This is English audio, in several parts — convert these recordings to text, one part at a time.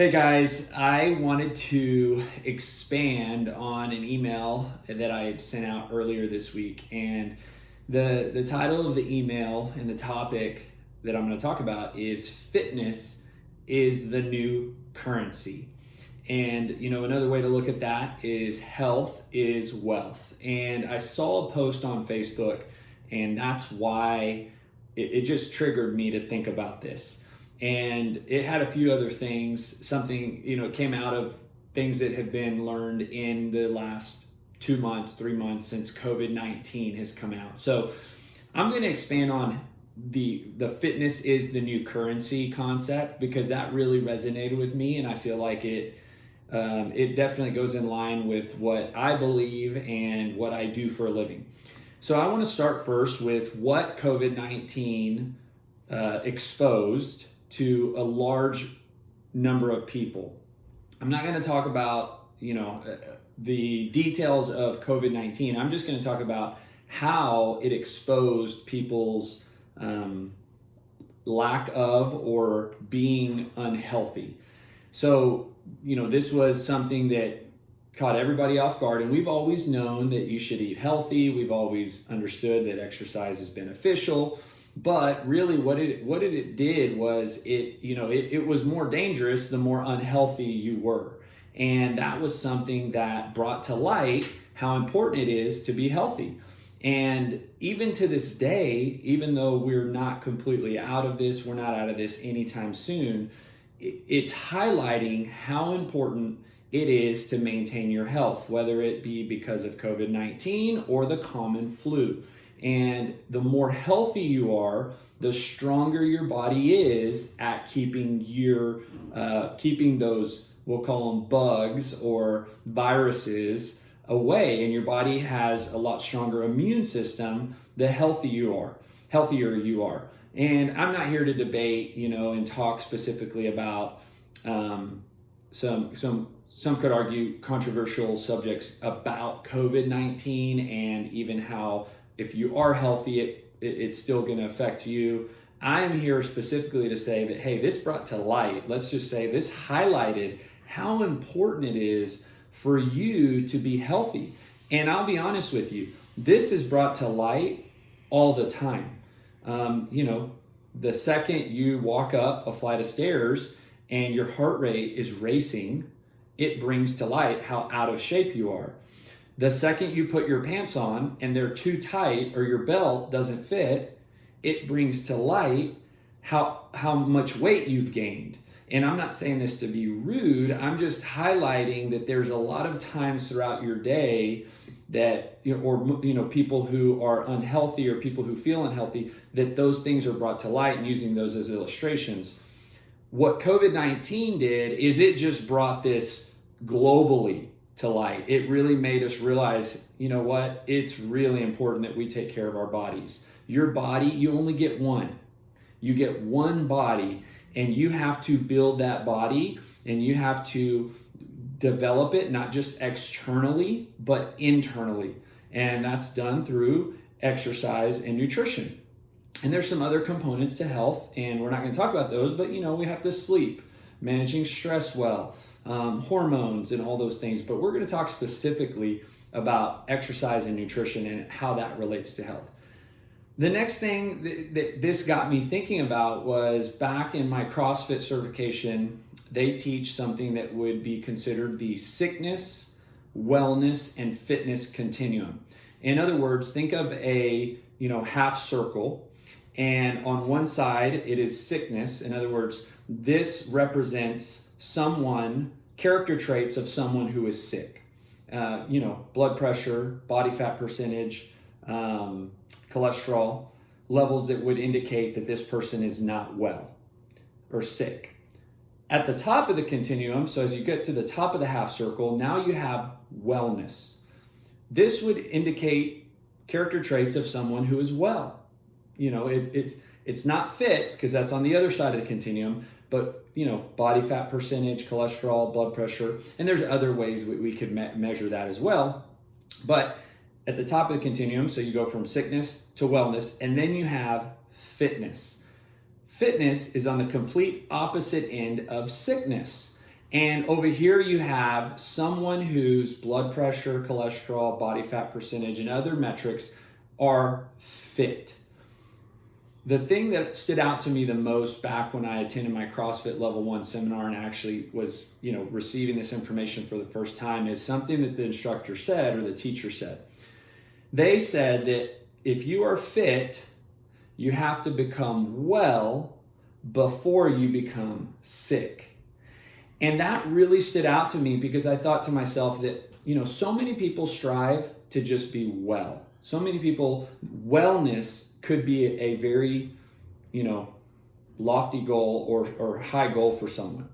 Hey guys, I wanted to expand on an email that I had sent out earlier this week. And the title of the email and the topic that I'm going to talk about is fitness is the new currency. And another way to look at that is health is wealth. And I saw a post on Facebook, and that's why it just triggered me to think about this. And it had a few other things. Something, it came out of things that have been learned in the last 2 months, 3 months since COVID-19 has come out. So I'm going to expand on the fitness is the new currency concept, because that really resonated with me, and I feel like it definitely goes in line with what I believe and what I do for a living. So I want to start first with what COVID-19 exposed to a large number of people. I'm not going to talk about, the details of COVID-19. I'm just going to talk about how it exposed people's lack of or being unhealthy. So, this was something that caught everybody off guard, and we've always known that you should eat healthy. We've always understood that exercise is beneficial. But really what it did was it was more dangerous the more unhealthy you were. And that was something that brought to light how important it is to be healthy. And even to this day, even though we're not completely out of this, we're not out of this anytime soon, it's highlighting how important it is to maintain your health, whether it be because of COVID-19 or the common flu. And the more healthy you are, the stronger your body is at keeping those, we'll call them bugs or viruses, away. And your body has a lot stronger immune system the healthier you are. And I'm not here to debate, and talk specifically about some could argue controversial subjects about COVID-19, and even how if you are healthy, it's still going to affect you. I'm here specifically to say that, hey, this brought to light, let's just say this highlighted how important it is for you to be healthy. And I'll be honest with you, this is brought to light all the time. The second you walk up a flight of stairs and your heart rate is racing, it brings to light how out of shape you are. The second you put your pants on and they're too tight or your belt doesn't fit, it brings to light how much weight you've gained. And I'm not saying this to be rude, I'm just highlighting that there's a lot of times throughout your day that, people who are unhealthy or people who feel unhealthy, that those things are brought to light, and using those as illustrations. What COVID-19 did is it just brought this globally to light. It really made us realize, it's really important that we take care of our bodies. Your body, you only get one. You get one body, and you have to build that body, and you have to develop it, not just externally, but internally. And that's done through exercise and nutrition. And there's some other components to health, and we're not going to talk about those, but we have to sleep, managing stress well, hormones and all those things. But we're going to talk specifically about exercise and nutrition and how that relates to health. The next thing that this got me thinking about was back in my CrossFit certification, they teach something that would be considered the sickness, wellness, and fitness continuum. In other words, think of a half circle, and on one side it is sickness. In other words, this represents character traits of someone who is sick. Blood pressure, body fat percentage, cholesterol, levels that would indicate that this person is not well or sick. At the top of the continuum, so as you get to the top of the half circle, now you have wellness. This would indicate character traits of someone who is well. It's not fit, because that's on the other side of the continuum, but body fat percentage, cholesterol, blood pressure, and there's other ways we could measure that as well. But at the top of the continuum, so you go from sickness to wellness, and then you have fitness. Fitness is on the complete opposite end of sickness. And over here you have someone whose blood pressure, cholesterol, body fat percentage, and other metrics are fit. The thing that stood out to me the most back when I attended my CrossFit Level 1 seminar and actually was, receiving this information for the first time is something that the instructor said, or the teacher said. They said that if you are fit, you have to become well before you become sick. And that really stood out to me because I thought to myself that, so many people strive to just be well. So many people, wellness could be a very, lofty goal or high goal for someone.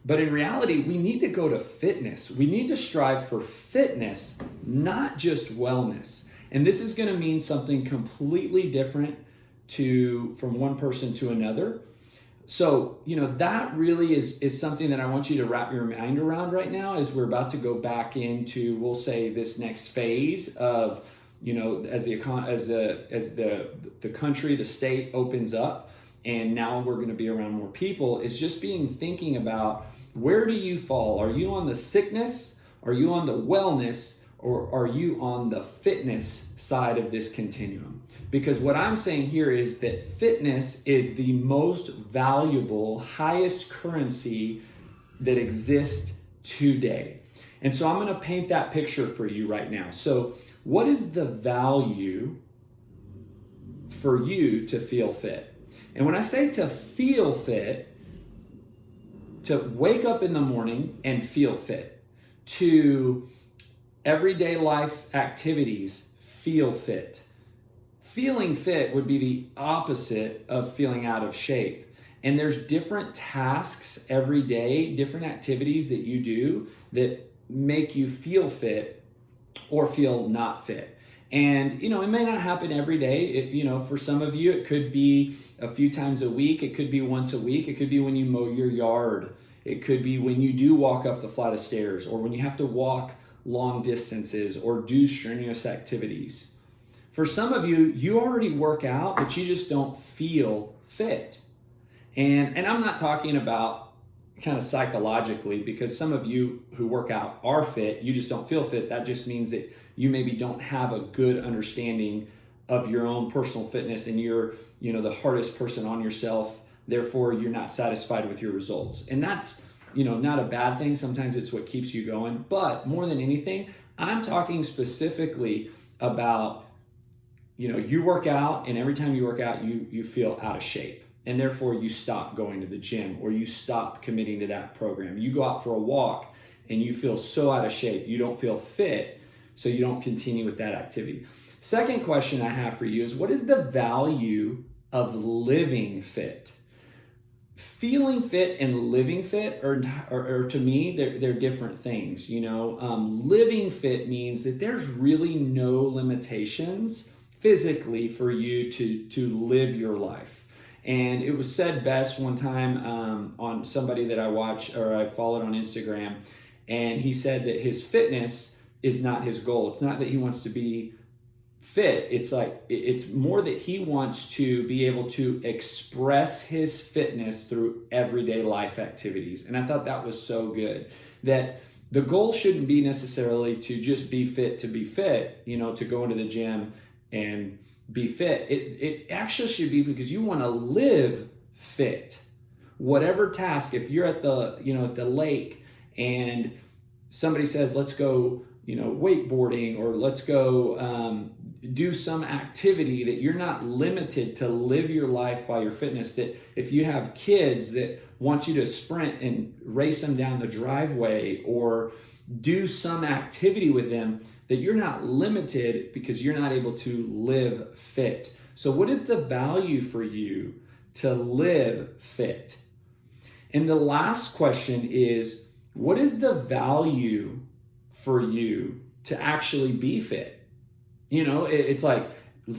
But in reality, we need to go to fitness. We need to strive for fitness, not just wellness. And this is going to mean something completely different from one person to another. So, that really is something that I want you to wrap your mind around right now as we're about to go back into, we'll say, this next phase of, as the country, the state opens up, and now we're going to be around more people, is just thinking about, where do you fall? Are you on the sickness? Are you on the wellness? Or are you on the fitness side of this continuum? Because what I'm saying here is that fitness is the most valuable, highest currency that exists today. And so I'm going to paint that picture for you right now. So what is the value for you to feel fit? And when I say to feel fit, to wake up in the morning and feel fit, to everyday life activities feel fit. Feeling fit would be the opposite of feeling out of shape. And there's different tasks every day, different activities that you do that make you feel fit or feel not fit. And, it may not happen every day. For some of you, it could be a few times a week. It could be once a week. It could be when you mow your yard. It could be when you do walk up the flight of stairs, or when you have to walk long distances or do strenuous activities. For some of you, you already work out, but you just don't feel fit. And I'm not talking about kind of psychologically, because some of you who work out are fit, you just don't feel fit. That just means that you maybe don't have a good understanding of your own personal fitness, and you're, the hardest person on yourself. Therefore, you're not satisfied with your results. And that's, not a bad thing. Sometimes it's what keeps you going. But more than anything, I'm talking specifically about, you work out, and every time you work out, you feel out of shape. And therefore, you stop going to the gym, or you stop committing to that program. You go out for a walk and you feel so out of shape, you don't feel fit, so you don't continue with that activity. Second question I have for you is, what is the value of living fit? Feeling fit and living fit are to me, they're different things. Living fit means that there's really no limitations physically for you to live your life. And it was said best one time on somebody that I watch or I followed on Instagram, and he said that his fitness is not his goal. It's not that he wants to be fit. It's more that he wants to be able to express his fitness through everyday life activities. And I thought that was so good, that the goal shouldn't be necessarily to just be fit to be fit, to go into the gym and be fit. It actually should be because you want to live fit. Whatever task, if you're at the, at the lake and somebody says, let's go, wakeboarding, or let's go do some activity, that you're not limited to live your life by your fitness. That if you have kids that want you to sprint and race them down the driveway, or do some activity with them, that you're not limited because you're not able to live fit. So what is the value for you to live fit? And the last question is, what is the value for you to actually be fit? It's like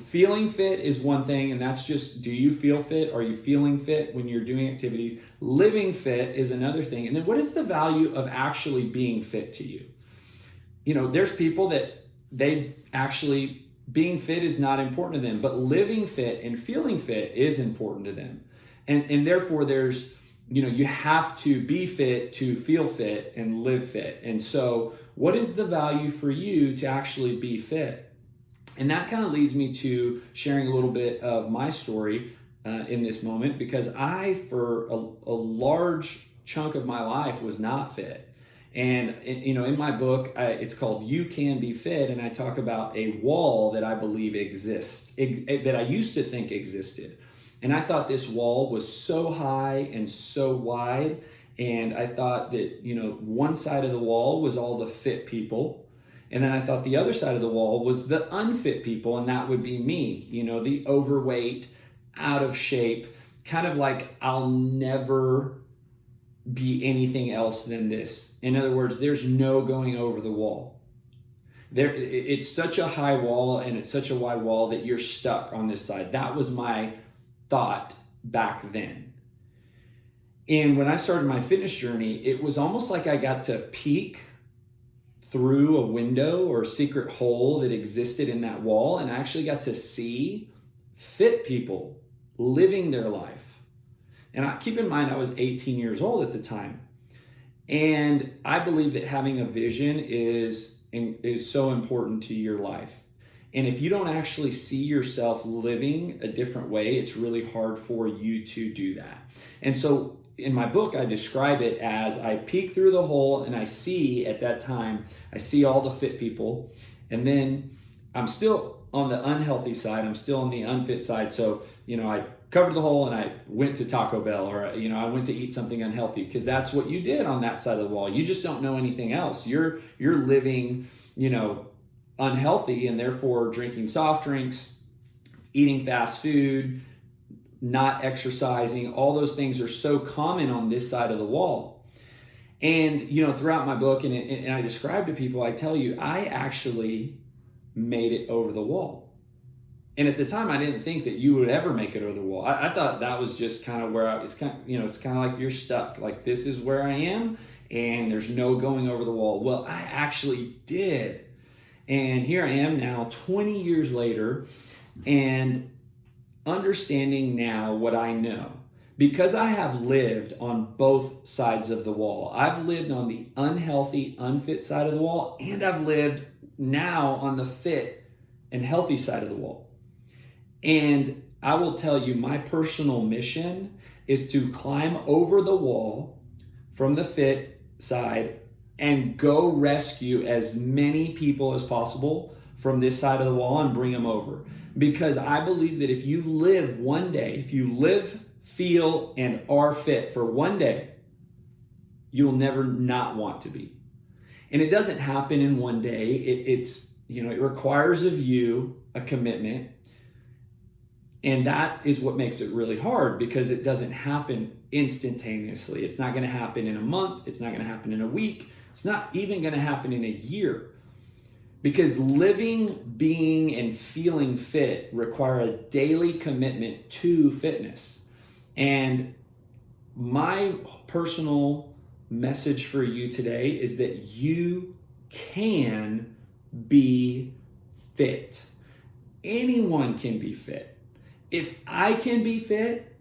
feeling fit is one thing, and that's just, do you feel fit? Are you feeling fit when you're doing activities? Living fit is another thing. And then what is the value of actually being fit to you? There's people that being fit is not important to them, but living fit and feeling fit is important to them. And therefore there's you have to be fit to feel fit and live fit. And so what is the value for you to actually be fit? And that kind of leads me to sharing a little bit of my story in this moment, because I, for a large chunk of my life, was not fit. And in my book, it's called You Can Be Fit, and I talk about a wall that I believe exists, that I used to think existed. And I thought this wall was so high and so wide, and I thought that, one side of the wall was all the fit people, and then I thought the other side of the wall was the unfit people, and that would be me, the overweight, out of shape, kind of like I'll never be anything else than this. In other words, there's no going over the wall. It's such a high wall and it's such a wide wall that you're stuck on this side. That was my thought back then. And when I started my fitness journey, it was almost like I got to peek through a window or secret hole that existed in that wall, and I actually got to see fit people living their life. And keep in mind, I was 18 years old at the time. And I believe that having a vision is so important to your life. And if you don't actually see yourself living a different way, it's really hard for you to do that. And so in my book, I describe it as I peek through the hole and I see, at that time, I see all the fit people. And then I'm still on the unhealthy side. I'm still on the unfit side. So, I covered the hole and I went to Taco Bell, or, I went to eat something unhealthy, because that's what you did on that side of the wall. You just don't know anything else. You're living, unhealthy, and therefore drinking soft drinks, eating fast food, not exercising. All those things are so common on this side of the wall. And, throughout my book, and I describe to people, I tell you, I actually made it over the wall. And at the time, I didn't think that you would ever make it over the wall. I thought that was just kind of where it's kind of like you're stuck. Like, this is where I am, and there's no going over the wall. Well, I actually did. And here I am now, 20 years later, and understanding now what I know. Because I have lived on both sides of the wall. I've lived on the unhealthy, unfit side of the wall, and I've lived now on the fit and healthy side of the wall. And I will tell you, my personal mission is to climb over the wall from the fit side and go rescue as many people as possible from this side of the wall and bring them over. Because I believe that if you live one day, if you live, feel, and are fit for one day, you'll never not want to be. And it doesn't happen in one day. It requires of you a commitment. And that is what makes it really hard, because it doesn't happen instantaneously. It's not going to happen in a month. It's not going to happen in a week. It's not even going to happen in a year. Because living, being, and feeling fit require a daily commitment to fitness. And my personal message for you today is that you can be fit. Anyone can be fit. If I can be fit,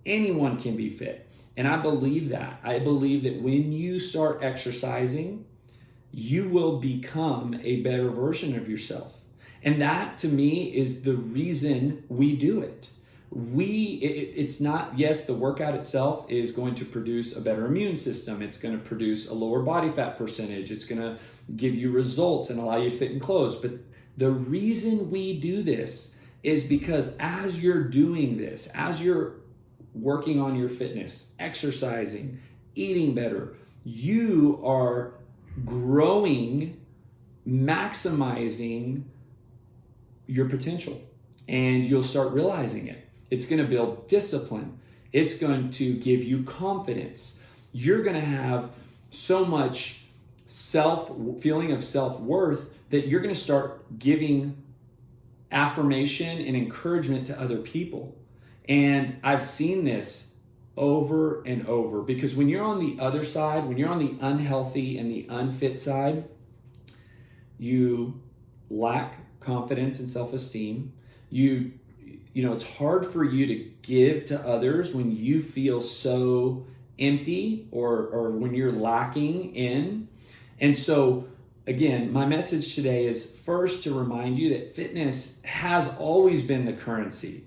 anyone can be fit. And I believe that. I believe that when you start exercising, you will become a better version of yourself. And that, to me, is the reason we do it. It's not, yes, the workout itself is going to produce a better immune system. It's going to produce a lower body fat percentage. It's going to give you results and allow you to fit in clothes. But the reason we do this is because as you're doing this, as you're working on your fitness, exercising, eating better, you are growing, maximizing your potential, and you'll start realizing it. It's going to build discipline. It's going to give you confidence. You're going to have so much feeling of self-worth that you're going to start giving affirmation and encouragement to other people. And I've seen this over and over, because when you're on the other side, when you're on the unhealthy and the unfit side, you lack confidence and self-esteem. It's hard for you to give to others when you feel so empty or when you're lacking in. And so, again, my message today is first to remind you that fitness has always been the currency.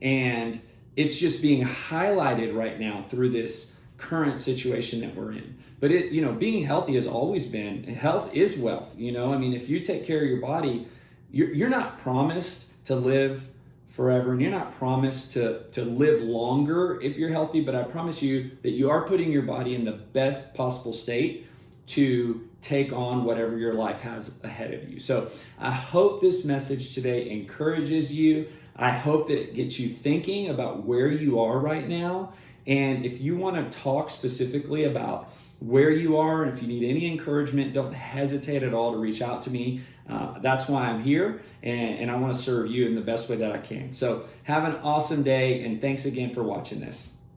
And it's just being highlighted right now through this current situation that we're in. But being healthy has always been, health is wealth. I mean, if you take care of your body, you're not promised to live forever, and you're not promised to live longer if you're healthy, but I promise you that you are putting your body in the best possible state to take on whatever your life has ahead of you. So I hope this message today encourages you. I hope that it gets you thinking about where you are right now. And if you want to talk specifically about where you are, and if you need any encouragement, don't hesitate at all to reach out to me. That's why I'm here, and I want to serve you in the best way that I can. So have an awesome day, and thanks again for watching this.